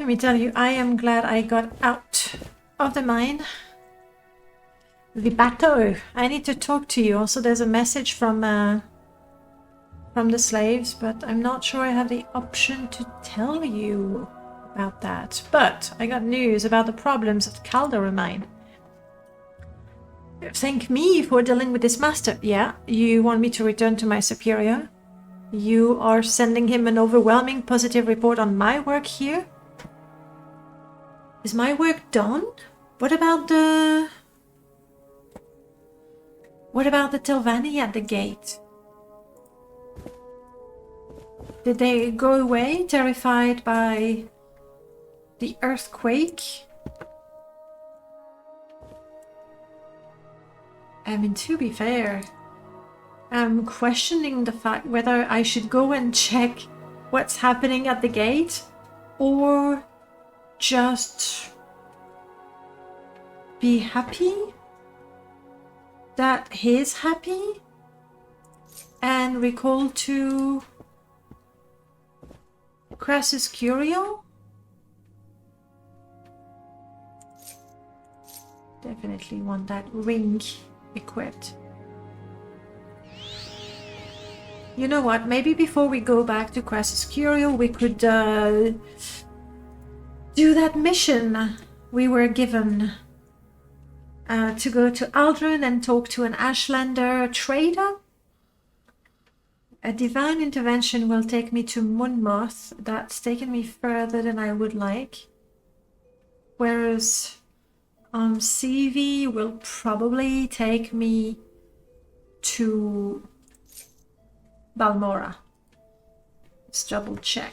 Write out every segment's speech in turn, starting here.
Let me tell you, I am glad I got out of the mine. The bateau. I need to talk to you. Also, there's a message from the slaves, but I'm not sure I have the option to tell you about that. But I got news about the problems at Caldera Mine. Thank me for dealing with this master. Yeah, you want me to return to my superior? You are sending him an overwhelming positive report on my work here? Is my work done? What about the Telvanni at the gate? Did they go away, terrified by the earthquake? I mean, to be fair, I'm questioning the fact whether I should go and check what's happening at the gate or just be happy that he's happy and recall to Crassus Curio. Definitely want that ring equipped. You know what? Maybe before we go back to Crassus Curio, we could do that mission we were given to go to Aldrin and talk to an Ashlander trader. A divine intervention will take me to Monmouth. That's taken me further than I would like. Whereas CV will probably take me to Balmora. Let's double check.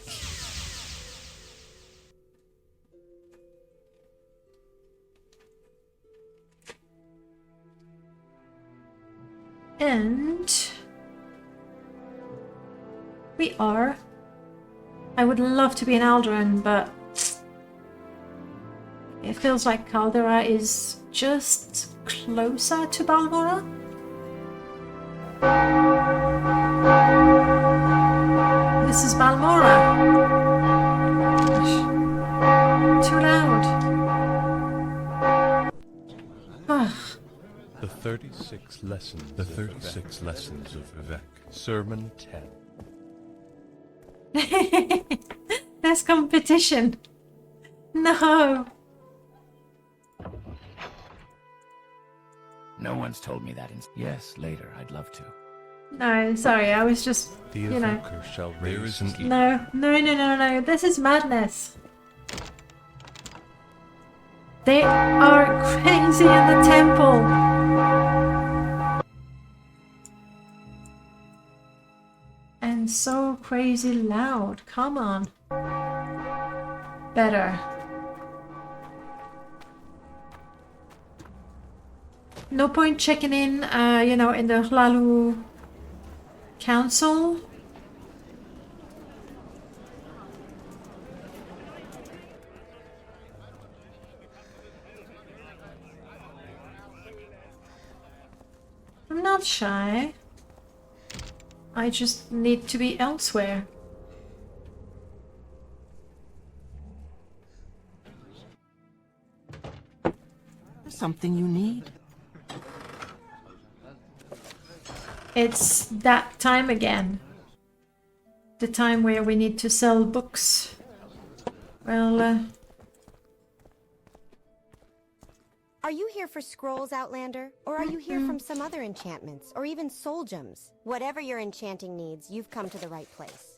And we are. I would love to be in Aldrin, but it feels like Caldera is just closer to Balmora. This is Balmora. Too loud. The 36 lessons of Vivek. Sermon 10. There's competition. No. No one's told me that. Yes, later. I'd love to. No, sorry. I was just, The you know. evoker shall raise an No. This is madness. They are crazy in the temple. And so crazy loud. Come on. Better. No point checking in, you know, in the Hlalu Council. I'm not shy. I just need to be elsewhere. Something you need? It's that time again. The time where we need to sell books. Well, Are you here for scrolls, Outlander? Or are you here from some other enchantments, or even soul gems? Whatever your enchanting needs, you've come to the right place.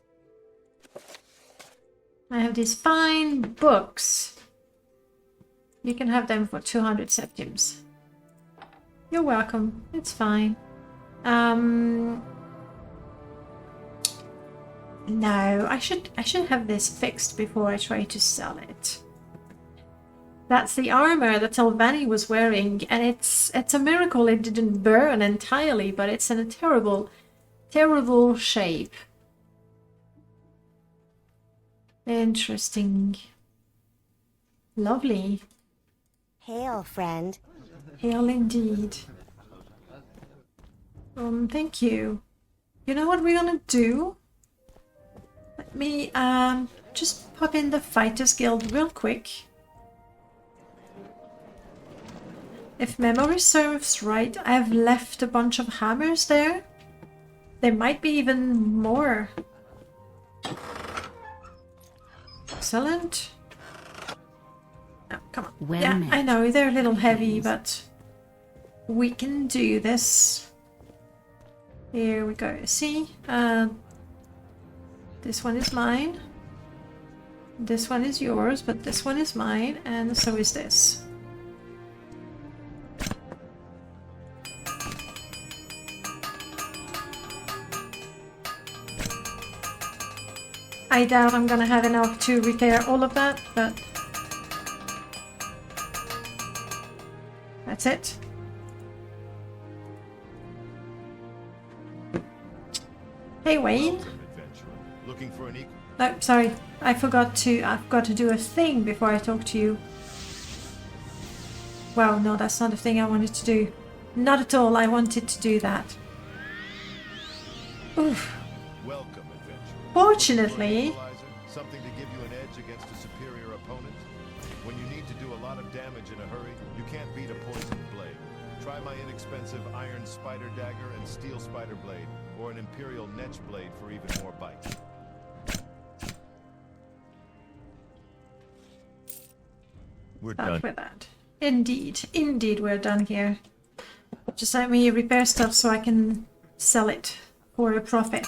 I have these fine books. You can have them for 200 septims. You're welcome. It's fine. No, I should have this fixed before I try to sell it. That's the armor that Telvanni was wearing, and it's a miracle it didn't burn entirely, but it's in a terrible, terrible shape. Interesting. Lovely. Hail, friend. Hail indeed. Thank you. You know what we're gonna do? Let me just pop in the Fighters Guild real quick. If memory serves right, I've left a bunch of hammers there. There might be even more. Excellent. Oh, come on. Well yeah, met. I know they're a little heavy, but we can do this. Here we go. See? This one is mine. This one is yours, but this one is mine, and so is this. I doubt I'm gonna have enough to repair all of that, but that's it. Hey Wayne. Looking for an equal. Oh, sorry. I've got to do a thing before I talk to you. Wow, no, that's not a thing I wanted to do. Not at all. I wanted to do that. Oof. Welcome, adventurer. Fortunately, Equalizer, something to give you an edge against a superior opponent. When you need to do a lot of damage in a hurry, you can't beat a poisoned blade. Try my inexpensive iron spider dagger and steel spider blade, or an imperial netch blade for even more bite. We're start done. with that. Indeed, we're done here. Just let me repair stuff so I can sell it for a profit.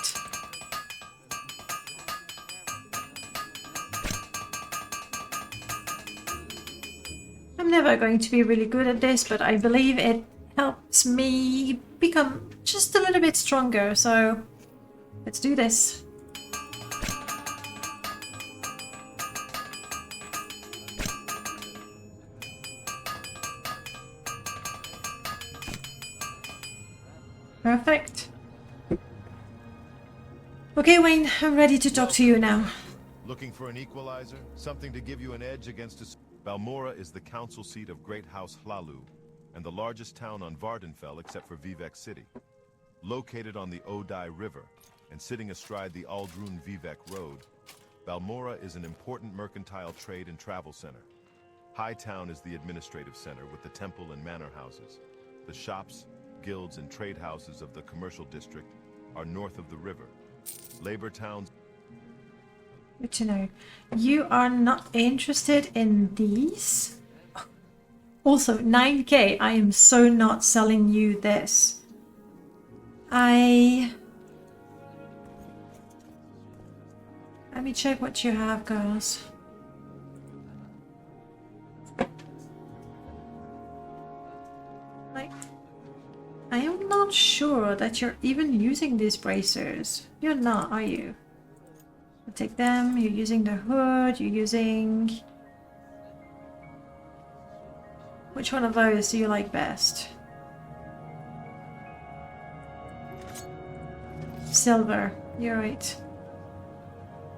I'm never going to be really good at this, but I believe it helps me become just a little bit stronger, so let's do this. Perfect. Okay, Wayne, I'm ready to talk to you now. Looking for an equalizer? Something to give you an edge against a... Balmora is the council seat of Great House Hlalu, and the largest town on Vardenfell except for Vivek City. Located on the Odai River, and sitting astride the Aldrun-Vivek Road, Balmora is an important mercantile trade and travel center. Hightown is the administrative center with the temple and manor houses. The shops, guilds, and trade houses of the commercial district are north of the river. Labor towns... Good to know. You are not interested in these? Also, 9k. I am so not selling you this. Let me check what you have, girls. Like, I am not sure that you're even using these bracers. You're not, are you? I'll take them. You're using the hood. You're using... Which one of those do you like best? Silver. You're right.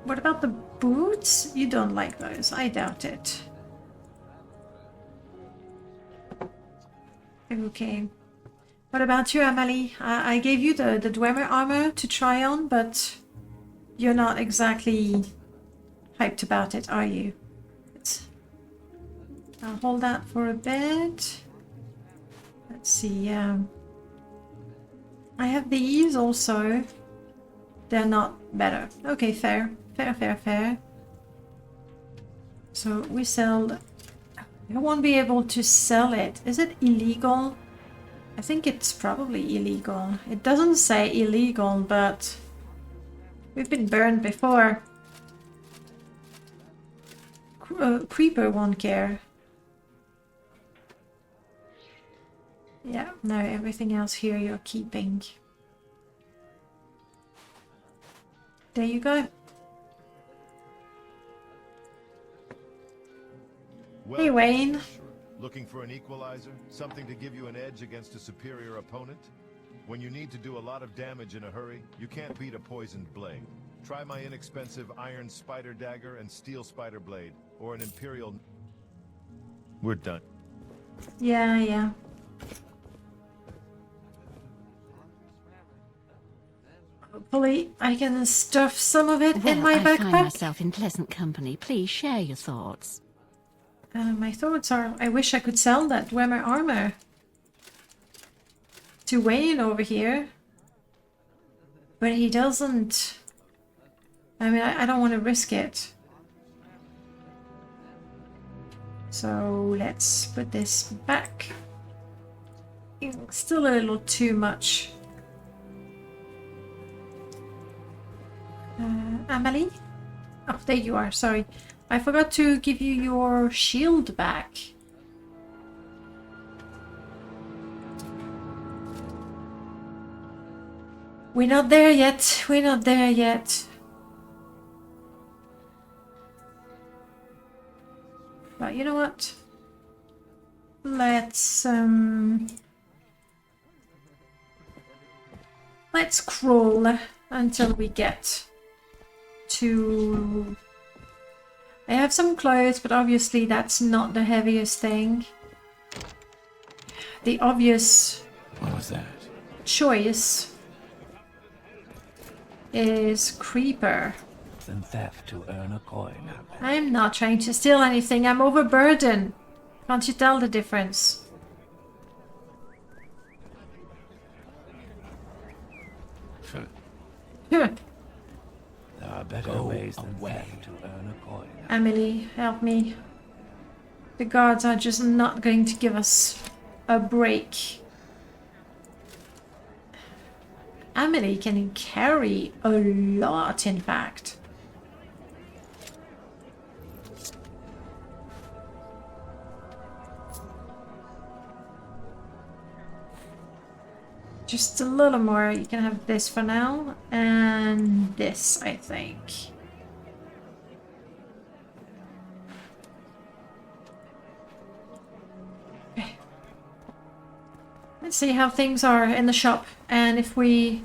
What about the boots? You don't like those. I doubt it. Okay. What about you, Amalie? I gave you the Dwemer armor to try on, but you're not exactly hyped about it, are you? I'll hold that for a bit. Let's see. I have these also. They're not better. Okay, fair. Fair. So we sell... I won't be able to sell it. Is it illegal? I think it's probably illegal. It doesn't say illegal, but we've been burned before. Creeper won't care. Yeah, no, everything else here you're keeping. There you go. Hey, Wayne. Looking for an equalizer? Something to give you an edge against a superior opponent? When you need to do a lot of damage in a hurry, you can't beat a poisoned blade. Try my inexpensive iron spider dagger and steel spider blade, or an imperial... We're done. Yeah. Hopefully I can stuff some of it in Well, my I find backpack. myself in pleasant company. Please share your thoughts. My thoughts are, I wish I could sell that Dwemer armor to Wayne over here. But he doesn't. I mean, I don't want to risk it. So let's put this back. Still a little too much. Amelie? Oh, there you are, sorry. I forgot to give you your shield back. We're not there yet. We're not there yet. But you know what? Let's crawl until we get to... I have some clothes, but obviously that's not the heaviest thing. The obvious What was that? choice is Creeper. Than theft to earn a coin. I'm not trying to steal anything. I'm overburdened. Can't you tell the difference? There are better ways than theft to earn a coin. Emily, help me. The guards are just not going to give us a break. Emily can carry a lot, in fact. Just a little more. You can have this for now. And this, I think. Okay. Let's see how things are in the shop. And if we've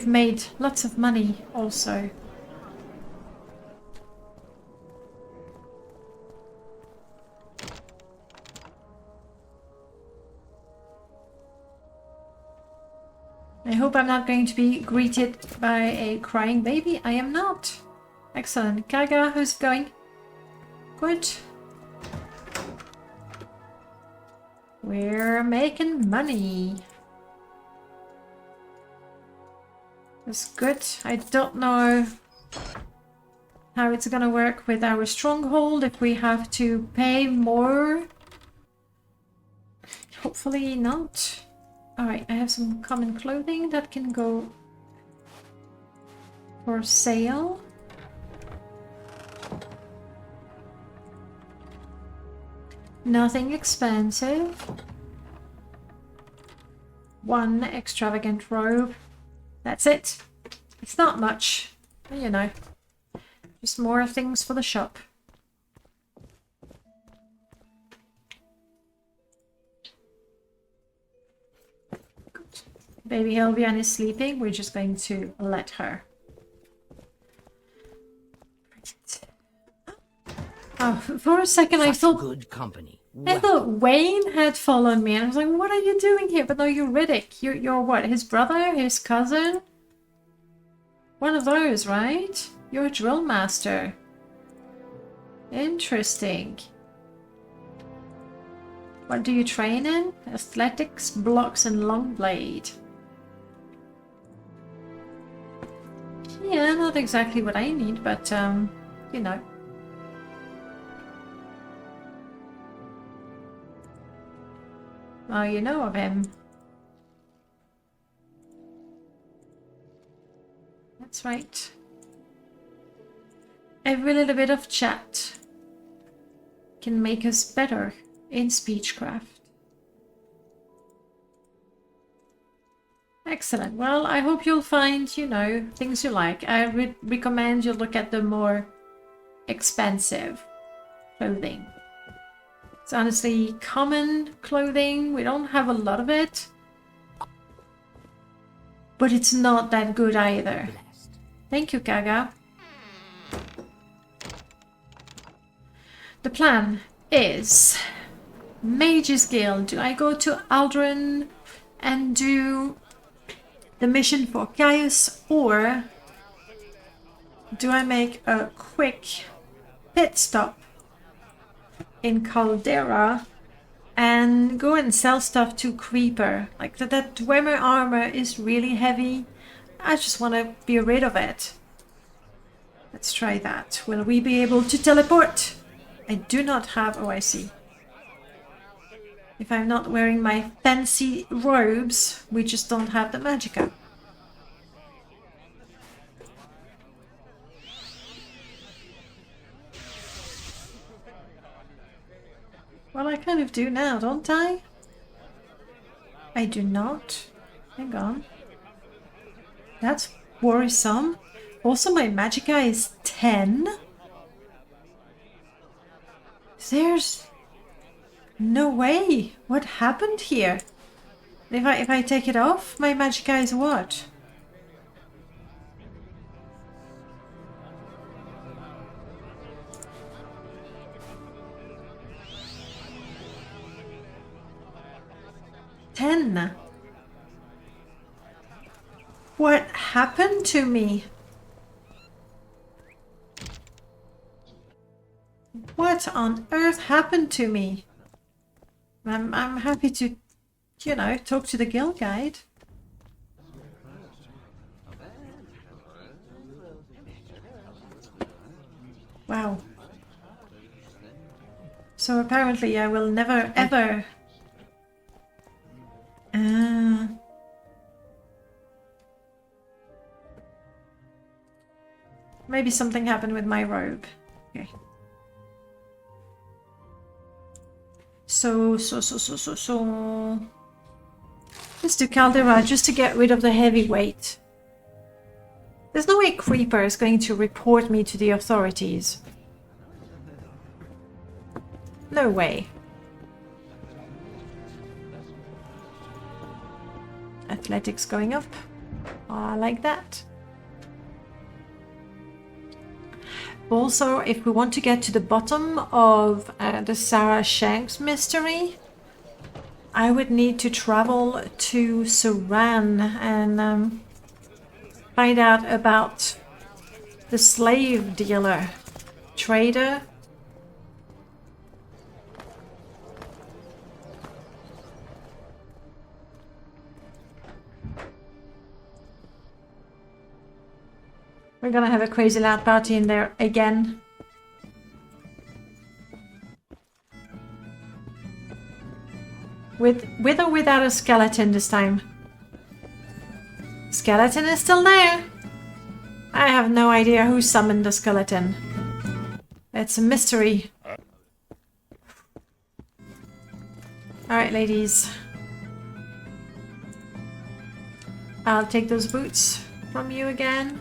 made lots of money also. I hope I'm not going to be greeted by a crying baby. I am not. Excellent. Kaga, how's it going? Good. We're making money. That's good. I don't know how it's gonna work with our stronghold, if we have to pay more. Hopefully not. Alright, I have some common clothing that can go for sale. Nothing expensive. One extravagant robe. That's it. It's not much, you know. Just more things for the shop. Baby Helvian is sleeping. We're just going to let her. Oh, for a second I thought Good company. I thought Wayne had followed me, and I was like, "What are you doing here?" But no, you're Riddick. You're what? His brother? His cousin? One of those, right? You're a drill master. Interesting. What do you train in? Athletics, blocks, and long blade. Yeah, not exactly what I need, but you know. Oh, you know of him. That's right. Every little bit of chat can make us better in speechcraft. Excellent. Well, I hope you'll find, you know, things you like. I would recommend you look at the more expensive clothing. It's honestly common clothing. We don't have a lot of it. But it's not that good either. Thank you, Kaga. The plan is Mage's Guild. Do I go to Aldrin and do the mission for Caius, or do I make a quick pit stop in Caldera and go and sell stuff to Creeper? Like that Dwemer armor is really heavy. I just want to be rid of it. Let's try that. Will we be able to teleport? I do not have... Oh, I see. If I'm not wearing my fancy robes, we just don't have the magicka. Well, I kind of do now, don't I? I do not. Hang on. That's worrisome. Also, my magicka is 10. There's no way. What happened here? If I take it off, my magicka is what? Ten. What happened to me? What on earth happened to me? I'm happy to, you know, talk to the guild guide. Wow. So apparently I will never ever... maybe something happened with my robe. Okay. So. Let's do Caldera just to get rid of the heavyweight. There's no way Creeper is going to report me to the authorities. No way. Athletics going up. I like that. Also, if we want to get to the bottom of the Sarah Shanks mystery, I would need to travel to Suran and find out about the slave dealer, trader. We're gonna have a crazy loud party in there again. With or without a skeleton this time? Skeleton is still there. I have no idea who summoned the skeleton. It's a mystery. Alright, ladies. I'll take those boots from you again.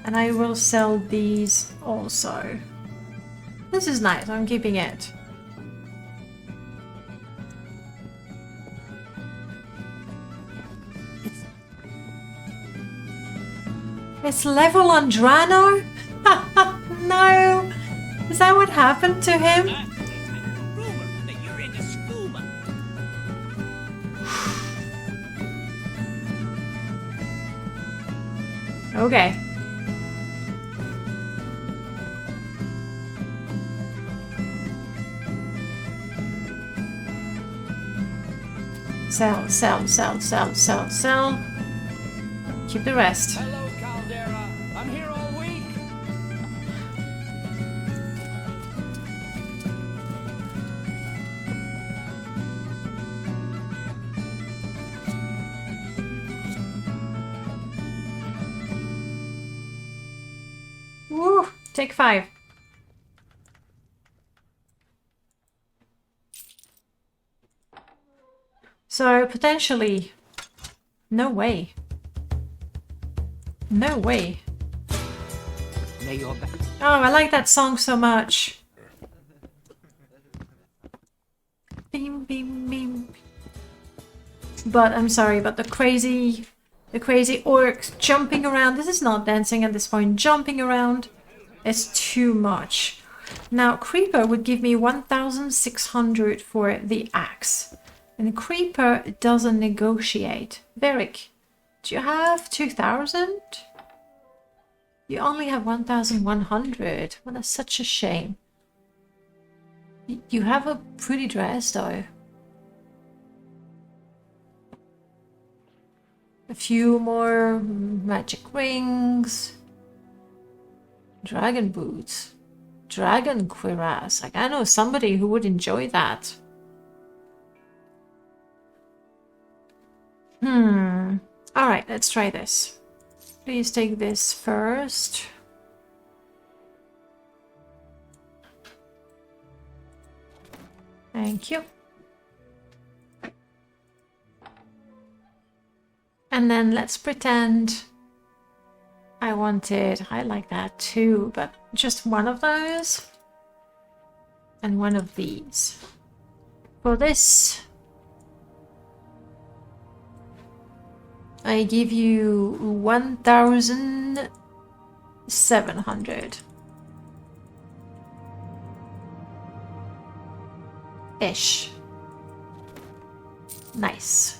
And I will sell these also. This is nice, I'm keeping it. It's level on Drano? No! Is that what happened to him? Okay. Sell, sell, sell, sell, sell, sell. Keep the rest. Hello, Caldera. I'm here all week. Woo! Take 5. So, potentially... No way. No way. May your back. Oh, I like that song so much. Beam, beam, beam. But, I'm sorry, but the crazy orcs jumping around. This is not dancing at this point. Jumping around is too much. Now, Creeper would give me 1,600 for the axe. And Creeper doesn't negotiate. Varric, Do you have 2,000? You only have 1,100. Well, that's such a shame. You have a pretty dress, though. A few more magic rings. Dragon boots. Dragon cuirass. Like, I know somebody who would enjoy that. Alright, let's try this. Please take this first. Thank you. And then let's pretend I like that too, but just one of those and one of these. For this, I give you 1,700. Ish. Nice.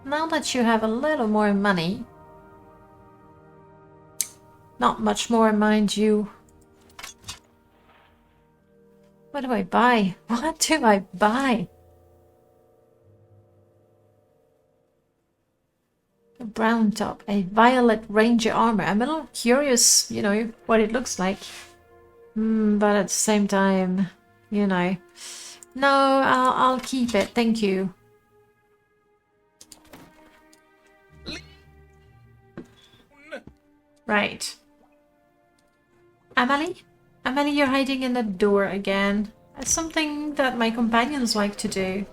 Now that you have a little more money, not much more, mind you. What do I buy? What do I buy? A brown top, a violet ranger armor. I'm a little curious, you know, what it looks like. But at the same time, you know. No, I'll keep it, thank you. Right. Amalie? Amalie, you're hiding in the door again. That's something that my companions like to do.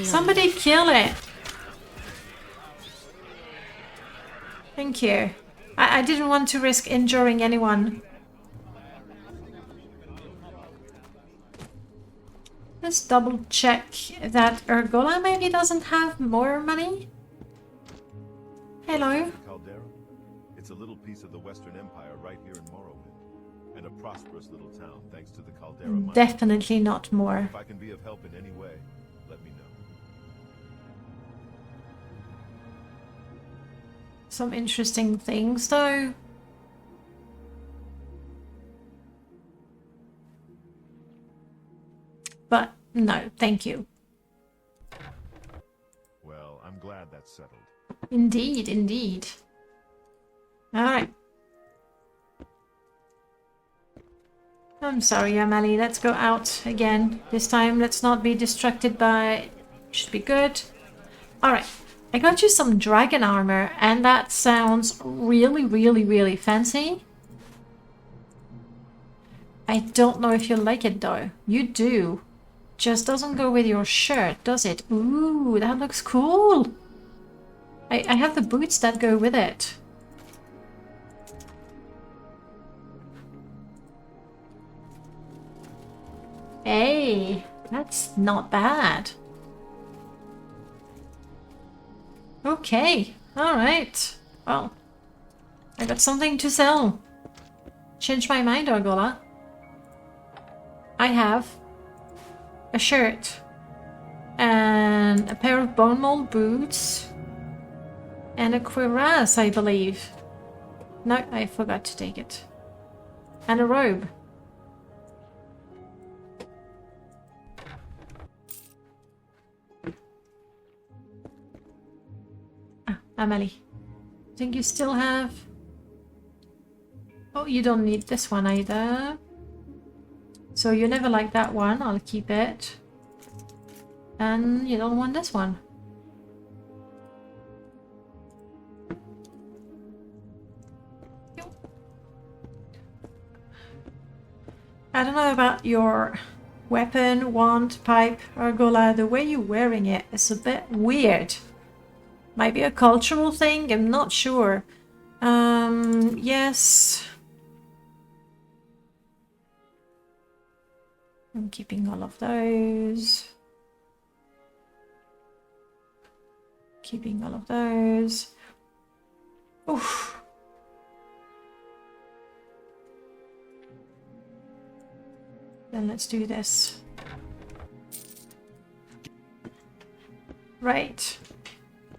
Somebody kill it! Thank you. I didn't want to risk injuring anyone. Let's double check that Urgola maybe doesn't have more money. Hello. Caldera? It's a little piece of the Western Empire right here in Morrowind. And a prosperous little town thanks to the Caldera mine. Definitely not more. If I can be of help in any way, let me know. Some interesting things though. But no, thank you. Well, I'm glad that's settled. Indeed, indeed. Alright. I'm sorry, Amalie. Let's go out again. This time, let's not be distracted by... Should be good. Alright. I got you some dragon armor, and that sounds really, really, really fancy. I don't know if you like it, though. You do. Just doesn't go with your shirt, does it? Ooh, that looks cool. I have the boots that go with it. Hey, that's not bad. Okay, alright. Well, I got something to sell. Change my mind, Argola. I have a shirt and a pair of bone mold boots and a cuirass, I believe. No, I forgot to take it. And a robe. Amalie, I think you still have... Oh, you don't need this one either. So you never like that one, I'll keep it. And you don't want this one. I don't know about your weapon, wand, pipe, Argola. The way you're wearing it is a bit weird. Might be a cultural thing, I'm not sure. Yes. I'm keeping all of those. Keeping all of those. Oof. Then let's do this. Right.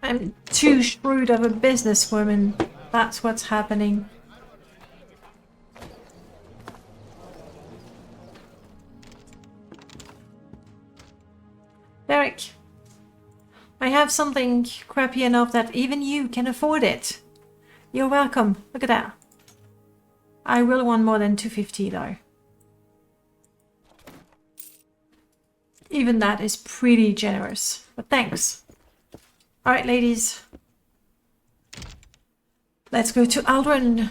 I'm too shrewd of a businesswoman. That's what's happening. Derek, I have something crappy enough that even you can afford it. You're welcome. Look at that. I will want more than 250 though. Even that is pretty generous, but thanks. Alright, ladies. Let's go to Aldrin.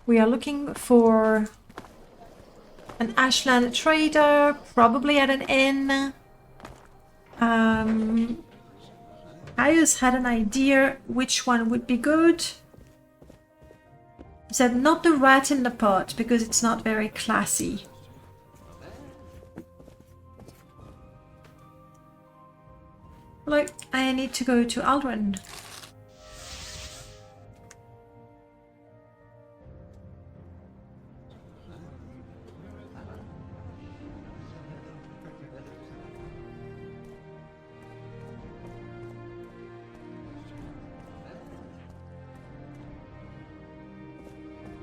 We are looking for an Ashland trader, probably at an inn. I just had an idea which one would be good. I said not the rat in the pot because it's not very classy. Look, I need to go to Aldrin.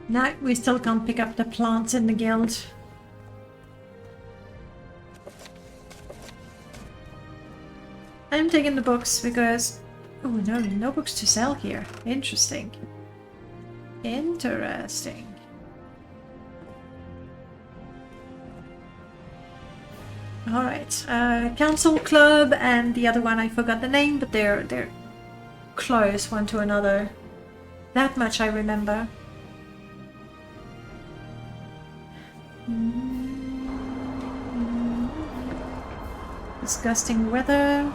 No, we still can't pick up the plants in the guild. I'm taking the books because... Oh no, no books to sell here. Interesting. Interesting. Alright, Council Club and the other one, I forgot the name, but they're close one to another. That much I remember. Disgusting weather.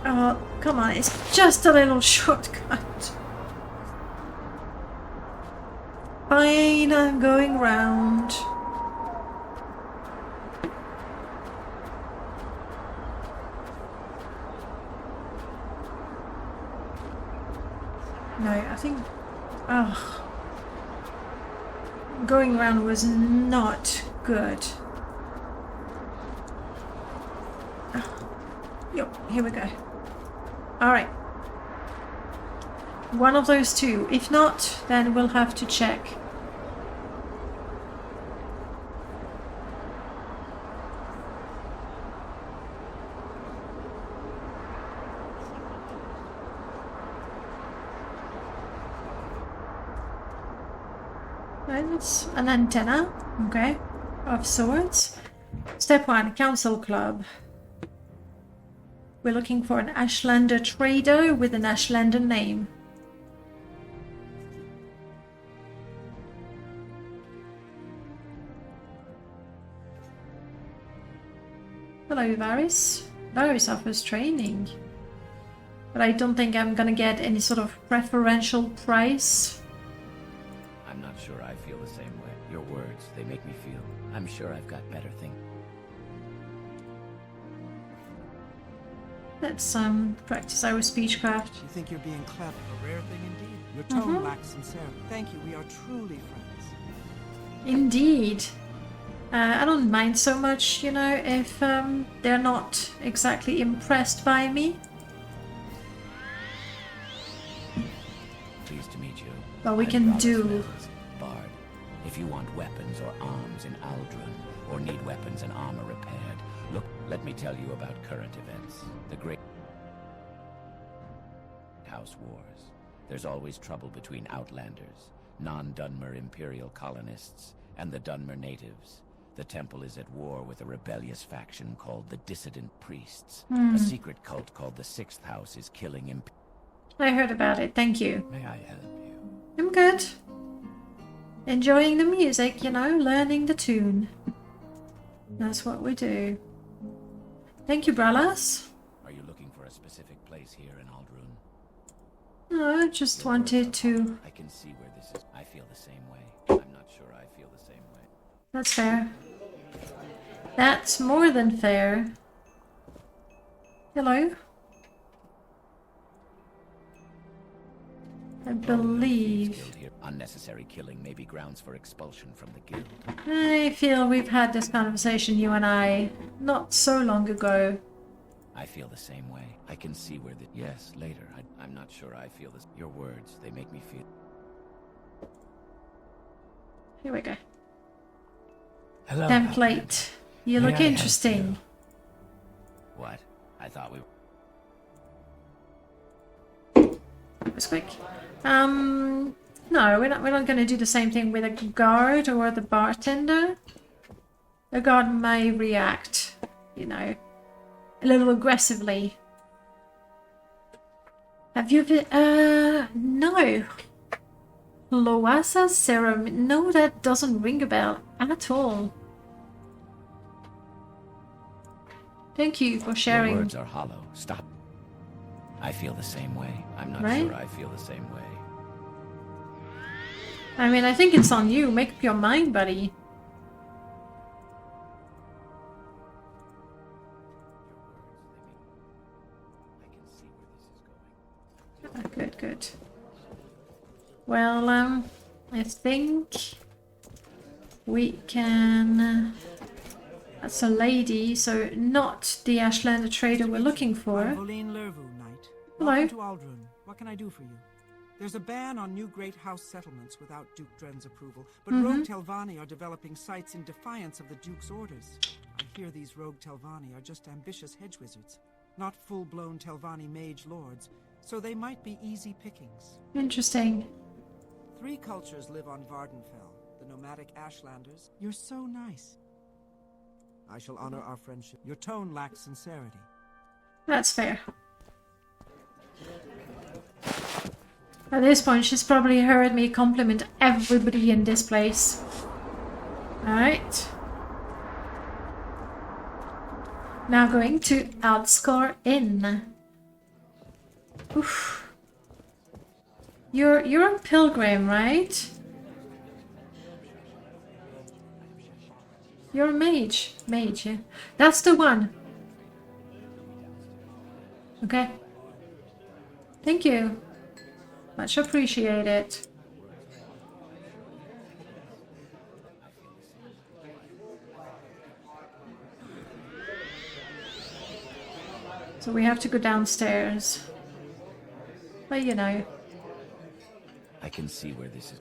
Oh, come on, it's just a little shortcut. Fine, I'm going round. No, I think... Oh. Going around was not good. Oh. Yo, here we go. Alright. One of those two. If not, then we'll have to check. That's an antenna, okay, of sorts. Step 1, Council Club. We're looking for an Ashlander trader with an Ashlander name. Hello, Varys. Varys offers training. But I don't think I'm gonna get any sort of preferential price. I'm not sure I feel the same way. Your words, they make me feel. I'm sure I've got better things. Let's practice our speechcraft. You think you're being clever. A rare thing indeed. Your tone lacks sincerity. Thank you, we are truly friends. Indeed. I don't mind so much, you know, if they're not exactly impressed by me. Pleased to meet you. But we I'm can Rallis do... Mills, Bard. If you want weapons or arms in Aldrin, or need weapons and armor repaired, look, let me tell you about current events. The Great House Wars. There's always trouble between Outlanders, non-Dunmer Imperial colonists, and the Dunmer natives. The temple is at war with a rebellious faction called the Dissident Priests. A secret cult called the Sixth House is killing I heard about it, thank you. May I help you? I'm good. Enjoying the music, you know, learning the tune. That's what we do. Thank you, Brallas. Are you looking for a specific place here in Aldrun? No, I just wanted to... I can see where this is. I feel the same way. I'm not sure I feel the same way. That's fair. That's more than fair. Hello? I believe... Unnecessary killing may be grounds for expulsion from the guild. I feel we've had this conversation, you and I, not so long ago. I feel the same way. I can see where the... Yes, later. I'm not sure I feel this. Your words, they make me feel... Here we go. Hello. Template. You look interesting. What? I thought we... That was quick. No, we're not going to do the same thing with a guard or the bartender. The guard may react, you know, a little aggressively. Have you been, no. Loasa ceremony? No, that doesn't ring a bell at all. Thank you for sharing. Your words are hollow. Stop. I feel the same way. I'm not Right? sure I feel the same way. I mean, I think it's on you. Make up your mind, buddy. Good, good. Well, I think we can... That's a lady, so not the Ashlander trader we're looking for. I'm Voline Lervu, Knight. Hello. Welcome to Aldrun. What can I do for you? There's a ban on new Great House settlements without Duke Dren's approval, but rogue Telvanni are developing sites in defiance of the Duke's orders. I hear these rogue Telvanni are just ambitious hedge wizards, not full-blown Telvanni mage lords, so they might be easy pickings. Interesting. 3 cultures live on Vardenfell. The nomadic Ashlanders. You're so nice. I shall honor our friendship. Your tone lacks sincerity. That's fair. At this point, she's probably heard me compliment everybody in this place. Alright. Now going to Aldscar Inn. Oof. You're a pilgrim, right? You're a mage. Mage, yeah. That's the one. Okay. Thank you. Much appreciated. So we have to go downstairs. But you know. I can see where this is.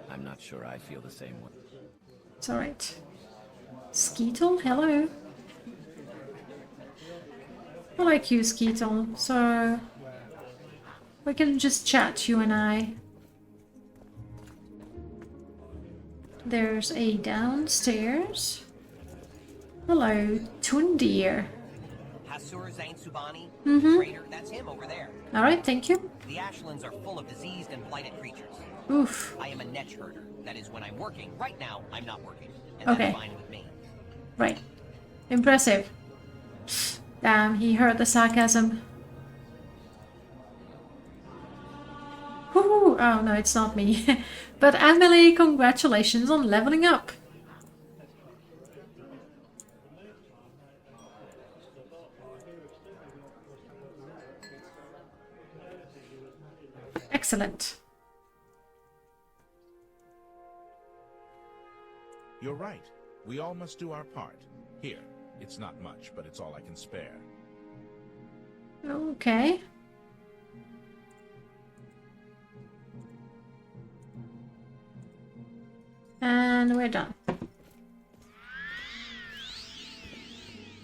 I'm not sure I feel the same way. It's alright. Skeetle, hello. I like you, Skeetle, so we can just chat, you and I. There's a downstairs. Hello, Tundir. Hasur Zain Subani, Mm-hmm. that's him over there. Alright, thank you. The Ashlands are full of diseased and blighted creatures. Oof. I am a netch herder. That is, when I'm working. Right now, I'm not working. And Okay. that's fine with me. Right. Impressive. Damn, he heard the sarcasm. Woohoo! Oh no, it's not me. But Amelie, congratulations on leveling up. Excellent. You're right. We all must do our part. Here, it's not much, but it's all I can spare. Okay. And we're done.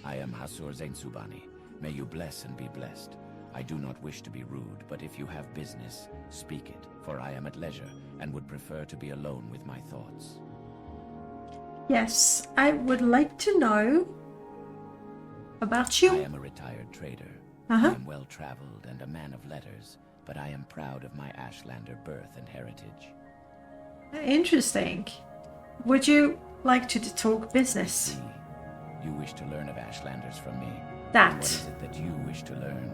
I am Hasur Zain Subani. May you bless and be blessed. I do not wish to be rude, but if you have business, speak it, for I am at leisure and would prefer to be alone with my thoughts. Yes, I would like to know about you. I am a retired trader. Uh-huh. I am well-traveled and a man of letters, but I am proud of my Ashlander birth and heritage. Interesting. Would you like to talk business? See, you wish to learn of Ashlanders from me. That. And what is it that you wish to learn?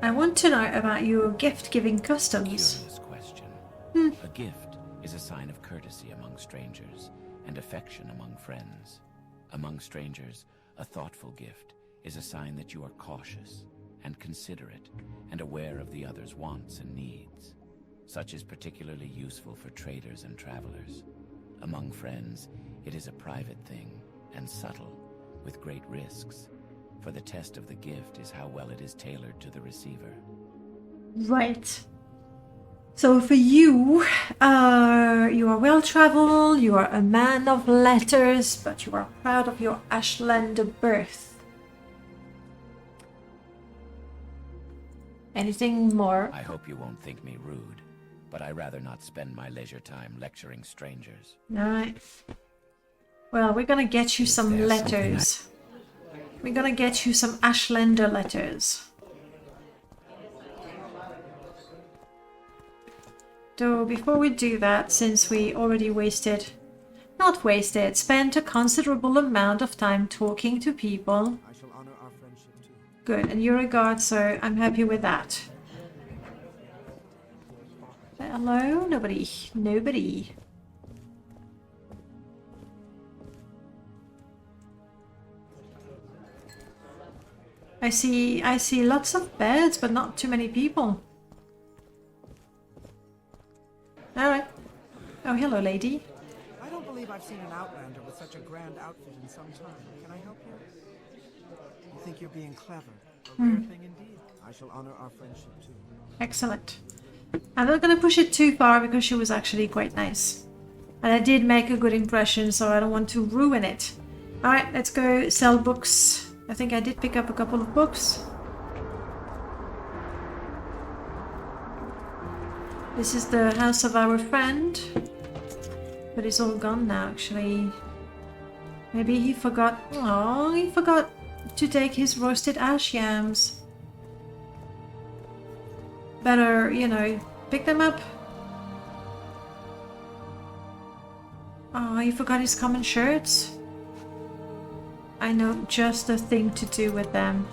I want to know about your gift-giving customs. Curious question. A gift is a sign of courtesy among strangers, and affection among friends. Among strangers, a thoughtful gift is a sign that you are cautious and considerate and aware of the other's wants and needs. Such is particularly useful for traders and travelers. Among friends, it is a private thing and subtle, with great risks, for the test of the gift is how well it is tailored to the receiver. Right. So for you, you are well-traveled, you are a man of letters, but you are proud of your Ashlander birth. Anything more? I hope you won't think me rude, but I rather not spend my leisure time lecturing strangers. Alright. Well, we're gonna get you some letters. We're gonna get you some Ashlander letters. Though before we do that, since we already spent a considerable amount of time talking to people. I shall honor our friendship too. Good, and you're a guard, so I'm happy with that. Hello? Nobody. Nobody. I see lots of beds, but not too many people. Alright. Oh, hello, lady. I don't believe I've seen an Outlander with such a grand outfit in some time. Can I help you? You think you're being clever? A rare thing indeed. I shall honor our friendship too. Excellent. I'm not gonna push it too far because she was actually quite nice. And I did make a good impression, so I don't want to ruin it. Alright, let's go sell books. I think I did pick up a couple of books. This is the house of our friend. But it's all gone now, actually. Maybe he forgot... Oh, he forgot to take his roasted ash yams. Better, you know, pick them up. Oh, he forgot his common shirts. I know just the thing to do with them.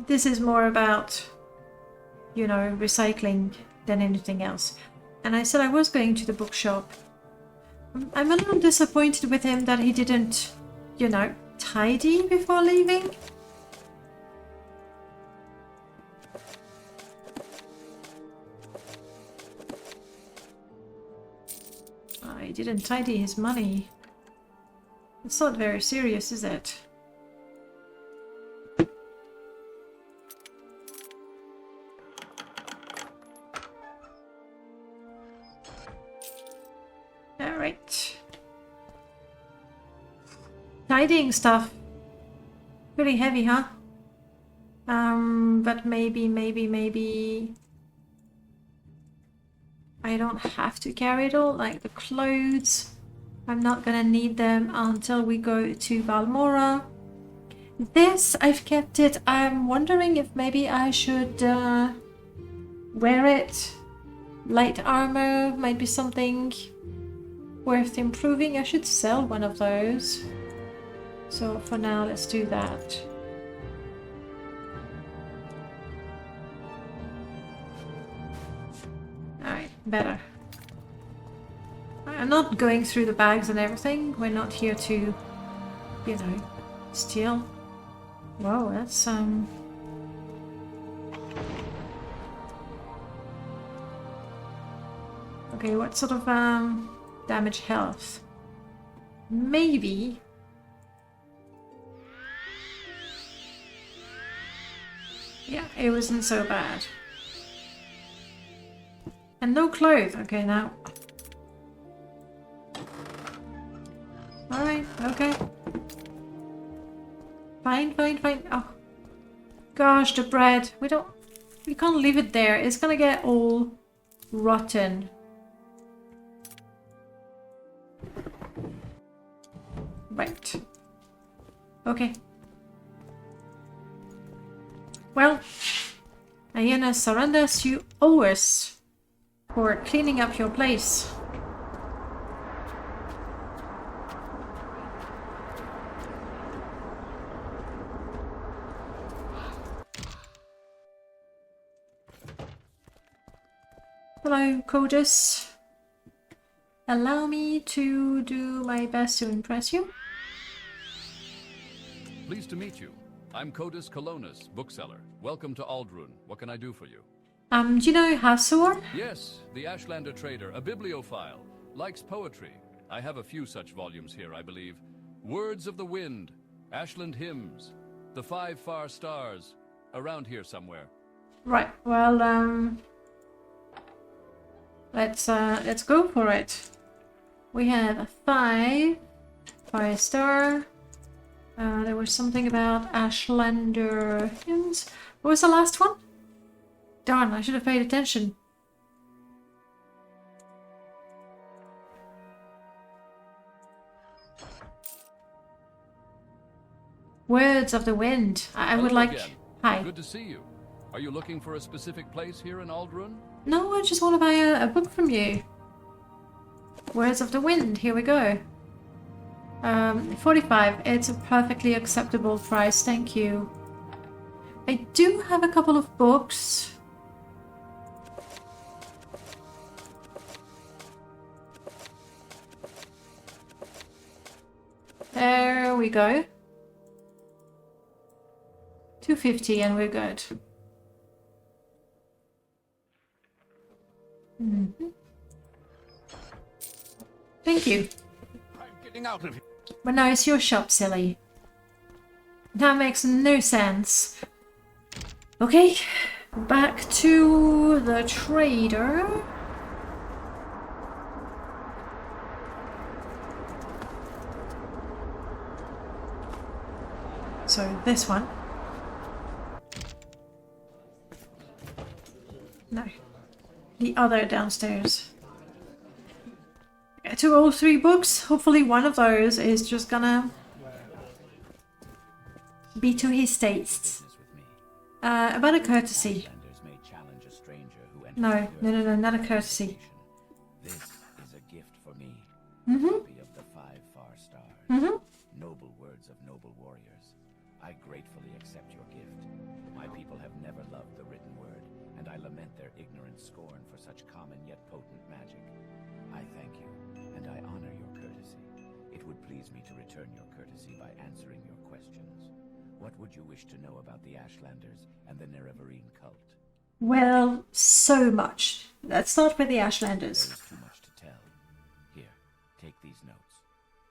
This is more about, you know, recycling than anything else. And I said I was going to the bookshop. I'm a little disappointed with him that he didn't, you know, tidy before leaving. Oh, he didn't tidy his money. It's not very serious, is it? Alright. Tidying stuff. Pretty heavy, huh? But maybe... I don't have to carry it all, like the clothes. I'm not gonna need them until we go to Balmora. This, I've kept it. I'm wondering if maybe I should wear it. Light armor might be something worth improving. I should sell one of those. So for now, let's do that. Alright, better. I'm not going through the bags and everything. We're not here to, you know, steal. Whoa, that's okay, what sort of damage health? Maybe. Yeah, it wasn't so bad. And no clothes. Okay, now. Alright, okay. Fine. Oh. Gosh, the bread. We can't leave it there. It's gonna get all rotten. Right. Okay. Well, Aena surrenders you Ours for cleaning up your place. Hello, Codus. Allow me to do my best to impress you. Pleased to meet you. I'm Codus Colonus, bookseller. Welcome to Aldrun. What can I do for you? Do you know Hasor? Yes, the Ashlander trader, a bibliophile. Likes poetry. I have a few such volumes here, I believe. Words of the Wind, Ashland Hymns, The 5 Far Stars, around here somewhere. Right, well, let's go for it. We have a 5 star. There was something about Ashlander hymns. What was the last one? Darn, I should have paid attention. Words of the Wind. I would like... Again. Hi. Good to see you. Are you looking for a specific place here in Aldrun? No, I just want to buy a book from you. Words of the Wind. Here we go. 45. It's a perfectly acceptable price. Thank you. I do have a couple of books. There we go. 250 and we're good. Thank you. I'm getting out of here. But now it's your shop, silly. That makes no sense. Okay, back to the trader. So this one. No. The other downstairs. 203 books. Hopefully one of those is just gonna be to his tastes. About a courtesy. No, not a courtesy. This is a gift for me. Mm-hmm. Copy of the 5 Far Stars. Noble words of noble warriors. I gratefully accept your gift. My people have never loved the written word, and I lament their ignorant scorn for such common yet potent magic. I thank you, and I honor your courtesy. It would please me to return your courtesy by answering your questions. What would you wish to know about the Ashlanders and the Nerevarine cult? Well, so much. Let's start with the Ashlanders. There's too much to tell. Here, take these notes.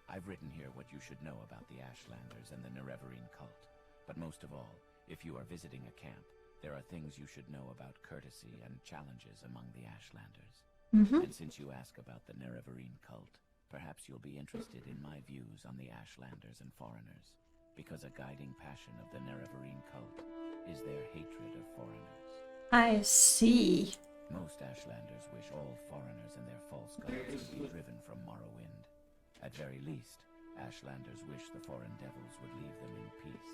I've written here what you should know about the Ashlanders and the Nerevarine cult. But most of all, if you are visiting a camp, there are things you should know about courtesy and challenges among the Ashlanders. And since you ask about the Nerevarine cult, perhaps you'll be interested in my views on the Ashlanders and foreigners, because a guiding passion of the Nerevarine cult is their hatred of foreigners. I see. Most Ashlanders wish all foreigners and their false gods to be driven from Morrowind. At very least, Ashlanders wish the foreign devils would leave them in peace.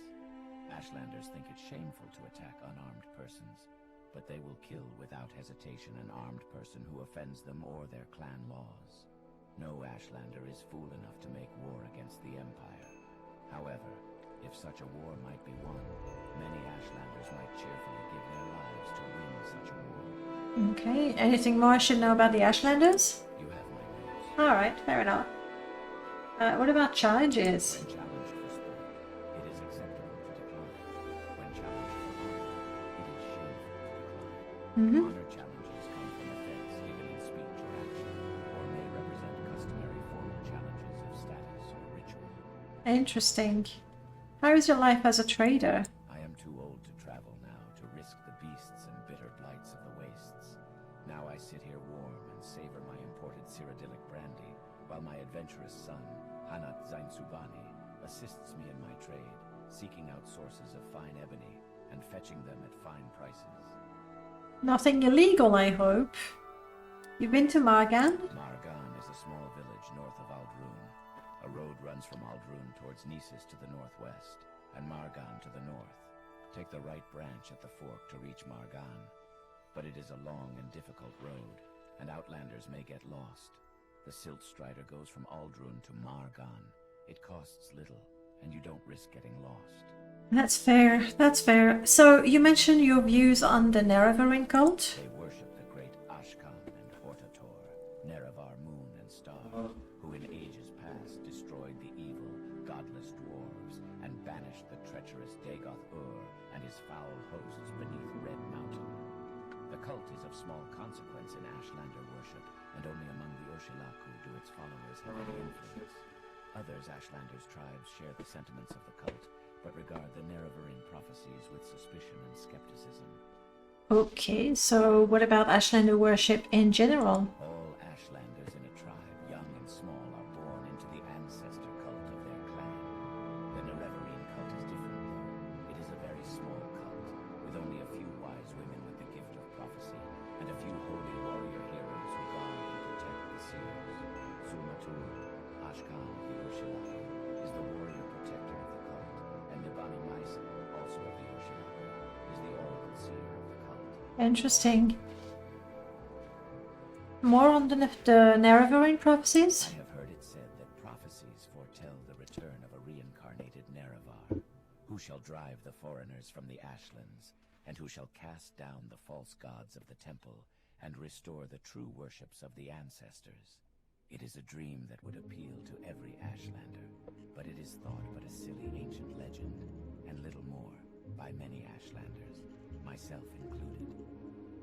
Ashlanders think it shameful to attack unarmed persons, but they will kill without hesitation an armed person who offends them or their clan laws. No Ashlander is fool enough to make war against the Empire. However, if such a war might be won, many Ashlanders might cheerfully give their lives to win such a war. Okay, anything more I should know about the Ashlanders? You have my notes. Alright, fair enough. What about challenges? When challenged for sport, it is acceptable to decline. When challenged for honor, it is shameful to decline. Honor challenges come from offense given in speech or action, or may represent customary formal challenges of status or ritual. Interesting. How is your life as a trader? I am too old to travel now to risk the beasts and bitter blights of the wastes. Now I sit here warm and savor my imported Cyrodiilic brandy, while my adventurous son, Hanat Zainsubani, assists me in my trade, seeking out sources of fine ebony and fetching them at fine prices. Nothing illegal, I hope. You've been to Margan? Margan is a small village north of Aldrun. A road runs from Aldrun towards Nisus to the northwest, and Margan to the north. Take the right branch at the fork to reach Margan. But it is a long and difficult road, and outlanders may get lost. The Silt Strider goes from Aldrun to Margan. It costs little, and you don't risk getting lost. That's fair, that's fair. So, you mentioned your views on the Nerevarine cult? They worship the great Ashkan and his foul hosts beneath Red Mountain. The cult is of small consequence in Ashlander worship, and only among the Urshilaku do its followers have any influence. Others Ashlander's tribes share the sentiments of the cult, but regard the Nerevarine prophecies with suspicion and skepticism. Okay, so what about Ashlander worship in general? All Ashlanders in a tribe, young and small, are born into the ancestor cult of their clan. The Nerevarine cult is different, though. It is a very small cult, with only a few wise women with the gift of prophecy, and a few holy warrior heroes who guard and protect the seers. Sulmatul, Ashkan of the Urshilaku, is the warrior protector of the cult, and Nibani Maisa, also of the Urshilaku, is the oracle seer of the cult. Interesting. More on the Nerevarine prophecies? I have heard it said that prophecies foretell the return of a reincarnated Nerevar, who shall drive the foreigners from the Ashlands, and who shall cast down the false gods of the temple, and restore the true worships of the ancestors. It is a dream that would appeal to every Ashlander, but it is thought but a silly ancient legend, and little more, by many Ashlanders, myself included.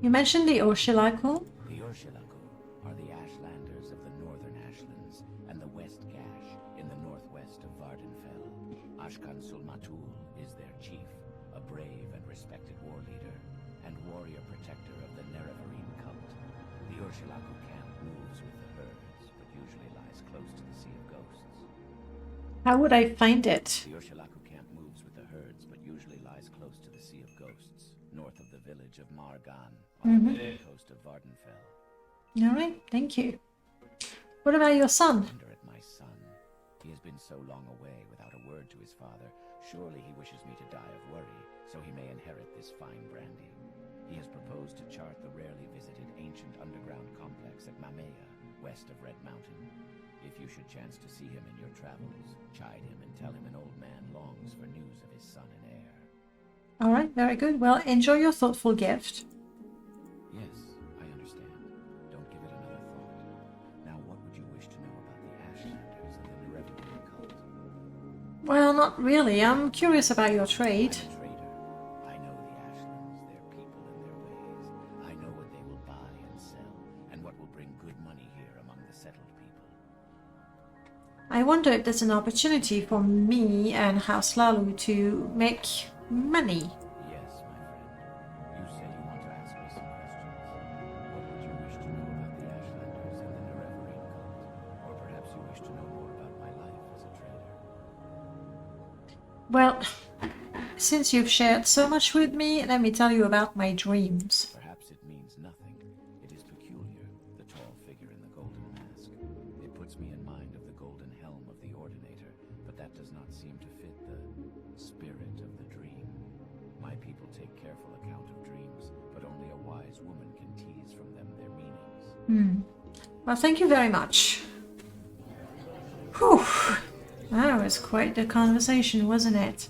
You mentioned the Urshilaku. The Urshilaku are the Ashlanders of the northern Ashlands and the West Gash in the northwest of Vardenfell. Ashkan Sulmatul is their chief, a brave and respected war leader, and warrior protector of the Nerevarine cult. The Urshilaku camp moves with the herds, but usually lies close to the Sea of Ghosts. How would I find it? The Urshilaku camp moves with the herds, but usually lies close to the Sea of Ghosts, north of the village of Margan, on the coast of Vardenfell. Alright, thank you. What about your son? Wonder at my son. He has been so long away without a word to his father. Surely he wishes me to die of worry, so he may inherit this fine brandy. He has proposed to chart the rarely visited ancient underground complex at Mamea, west of Red Mountain. If you should chance to see him in your travels, chide him and tell him an old man longs for news of his son and heir. Alright, very good. Well, enjoy your thoughtful gift. Yes, I understand. Don't give it another thought. Now, what would you wish to know about the Ashlanders of the Nerevarine cult? Well, not really. I'm curious about your trade. I'm a trader. I know the Ashlands, their people and their ways. I know what they will buy and sell, and what will bring good money here among the settled people. I wonder if there's an opportunity for me and House Lalu to make money. Yes, my friend. You say you want to ask me some questions. What would you wish to know about the Ashlanders and the Nerevarine cult? Or perhaps you wish to know more about my life as a trader. Well, since you've shared so much with me, let me tell you about my dreams. Perhaps it means nothing. It is peculiar, the tall figure in the golden mask. It puts me in mind of the golden helm of the Ordinator, but that does not seem to fit the spirit of the dream. My people take careful account of dreams, but only a wise woman can tease from them their meanings. Well, thank you very much. Whew. That was quite the conversation, wasn't it?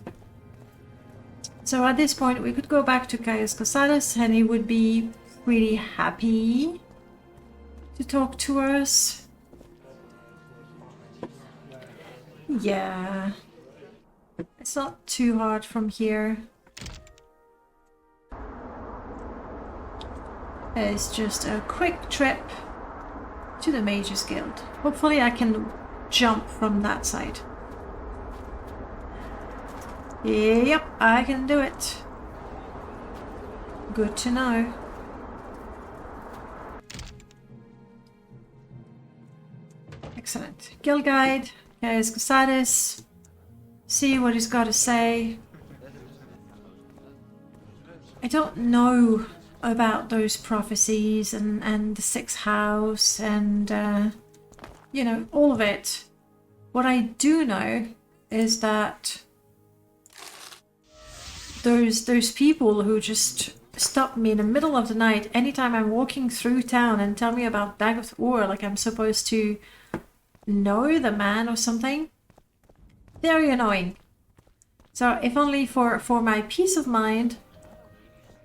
So at this point, we could go back to Caius Cosadas, and he would be pretty happy to talk to us. Yeah. It's not too hard from here. It's just a quick trip to the Mages Guild. Hopefully I can jump from that side. Yep, I can do it. Good to know. Excellent. Guild Guide. Caius Cosadas. See what he's got to say. I don't know about those prophecies and the sixth house and you know, all of it. What I do know is that those people who just stop me in the middle of the night anytime I'm walking through town and tell me about Dagoth Ur, like I'm supposed to know the man or something, very annoying. So if only for my peace of mind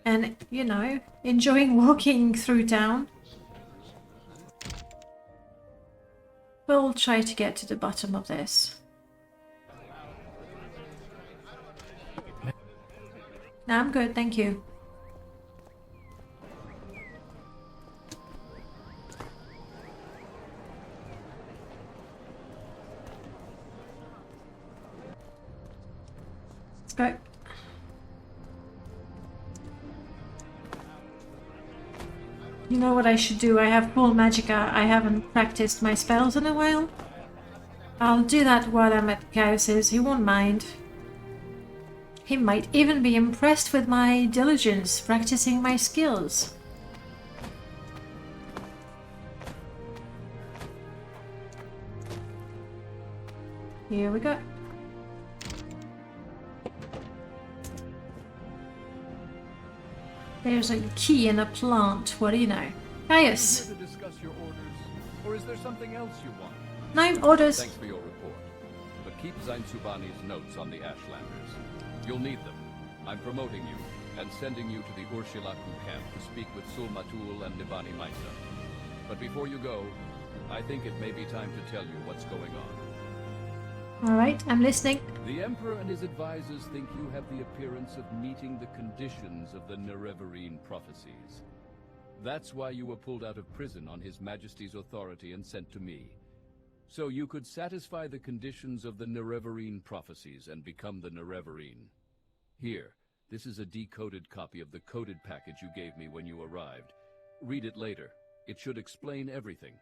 and, you know, enjoying walking through town, we'll try to get to the bottom of this. No, I'm good, thank you. Let's go. You know what I should do? I have full magicka. I haven't practiced my spells in a while. I'll do that while I'm at Gauss's. He won't mind. He might even be impressed with my diligence practicing my skills. Here we go. There's a key in a plant. What do you know? Gaius! Here to discuss your orders, or is there something else you want? No orders. Thanks for your report. But keep Zainsubani's notes on the Ashlanders. You'll need them. I'm promoting you and sending you to the Urshilaku camp to speak with Sul-Matul and Nibani Maisa. But before you go, I think it may be time to tell you what's going on. Alright, I'm listening. The Emperor and his advisors think you have the appearance of meeting the conditions of the Nerevarine prophecies. That's why you were pulled out of prison on His Majesty's authority and sent to me. So you could satisfy the conditions of the Nerevarine prophecies and become the Nerevarine. Here, this is a decoded copy of the coded package you gave me when you arrived. Read it later. It should explain everything.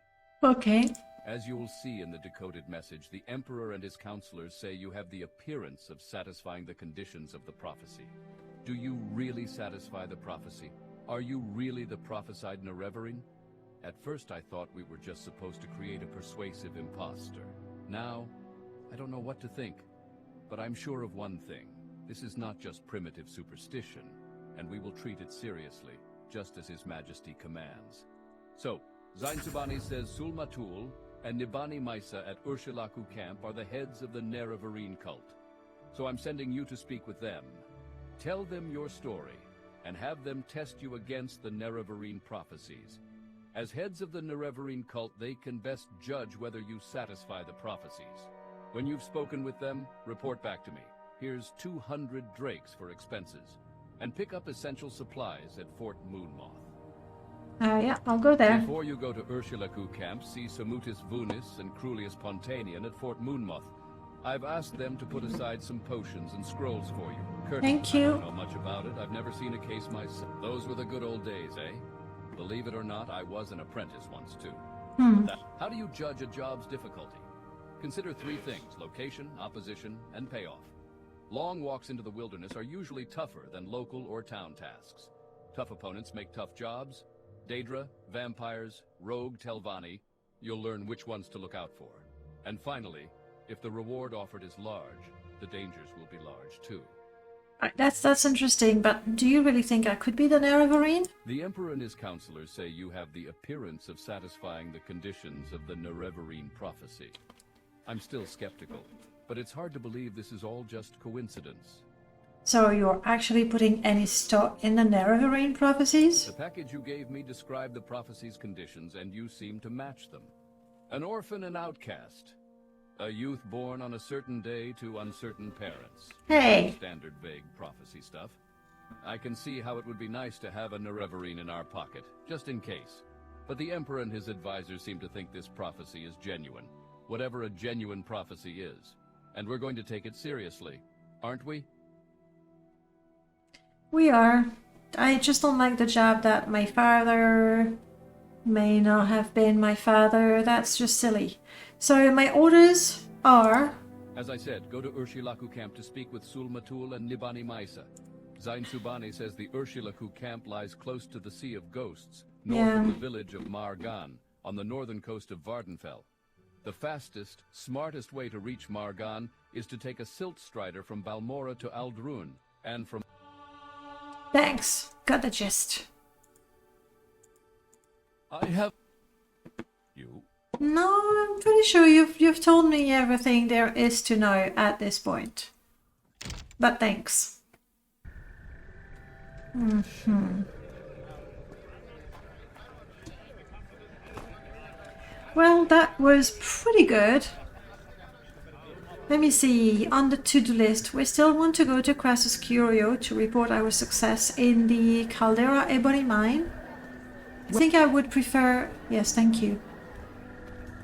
Okay. As you will see in the decoded message, the Emperor and his counselors say you have the appearance of satisfying the conditions of the prophecy. Do you really satisfy the prophecy? Are you really the prophesied Nerevarine? At first I thought we were just supposed to create a persuasive impostor. Now, I don't know what to think. But I'm sure of one thing. This is not just primitive superstition, and we will treat it seriously, just as His Majesty commands. So, Zainsubani says Sul-Matul and Nibani Maisa at Urshilaku camp are the heads of the Nerevarine cult. So I'm sending you to speak with them. Tell them your story, and have them test you against the Nerevarine prophecies. As heads of the Nerevarine cult, they can best judge whether you satisfy the prophecies. When you've spoken with them, report back to me. Here's 200 drakes for expenses. And pick up essential supplies at Fort Moonmoth. Yeah, I'll go there. Before you go to Urshilaku camp, see Samutis Vunis and Crulius Pontanian at Fort Moonmoth. I've asked them to put aside some potions and scrolls for you. Thank you. I don't know much about it. I've never seen a case myself. Those were the good old days, eh? Believe it or not, I was an apprentice once, too. How do you judge a job's difficulty? Consider three things: location, opposition, and payoff. Long walks into the wilderness are usually tougher than local or town tasks. Tough opponents make tough jobs. Daedra, vampires, rogue Telvanni, you'll learn which ones to look out for. And finally, if the reward offered is large, the dangers will be large too. That's interesting, but do you really think I could be the Nerevarine? The Emperor and his counselors say you have the appearance of satisfying the conditions of the Nerevarine prophecy. I'm still skeptical, but it's hard to believe this is all just coincidence. So you're actually putting any stock in the Nerevarine prophecies? The package you gave me described the prophecy's conditions, and you seem to match them. An orphan and outcast. A youth born on a certain day to uncertain parents. Hey! Standard vague prophecy stuff. I can see how it would be nice to have a Nerevarine in our pocket, just in case. But the Emperor and his advisors seem to think this prophecy is genuine. Whatever a genuine prophecy is. And we're going to take it seriously, aren't we? We are. I just don't like the job that my father may not have been my father. That's just silly. So my orders are... As I said, go to Urshilaku camp to speak with Sul-Matul and Nibani Maisa. Zainsubani says the Urshilaku camp lies close to the Sea of Ghosts, north of the village of Margan, on the northern coast of Vardenfell. The fastest, smartest way to reach Margan is to take a silt strider from Balmora to Aldrun, and from... Thanks. Got the gist. I have... You? No, I'm pretty sure you've told me everything there is to know at this point. But thanks. Well, that was pretty good. Let me see, on the to-do list, we still want to go to Crassus Curio to report our success in the Caldera Ebony Mine. I think I would prefer... Yes, thank you.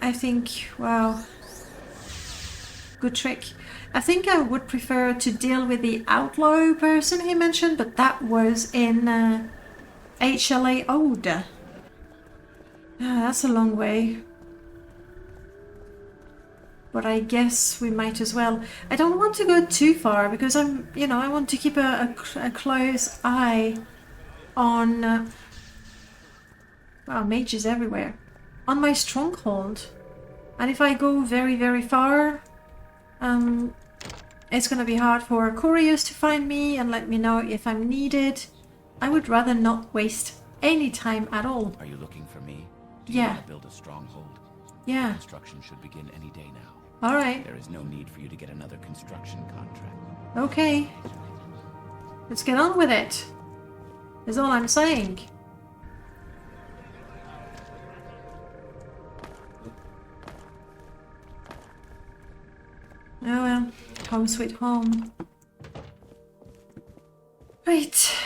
I think... Wow. Good trick. I think I would prefer to deal with the outlaw person he mentioned, but that was in HLA Ode. That's a long way. But I guess we might as well. I don't want to go too far because I'm, you know, I want to keep a close eye on, wow, mages everywhere, on my stronghold. And if I go very, very far, it's gonna be hard for couriers to find me and let me know if I'm needed. I would rather not waste any time at all. Are you looking for me? Yeah. Do you want to build a stronghold? Yeah. Construction should begin any day now. All right. There is no need for you to get another construction contract. Okay. Let's get on with it. Is all I'm saying. Oh well. Home sweet home. Right.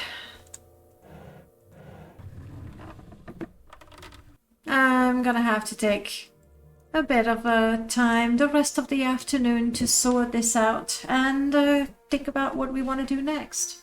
I'm gonna have to take a bit of time the rest of the afternoon to sort this out and think about what we want to do next.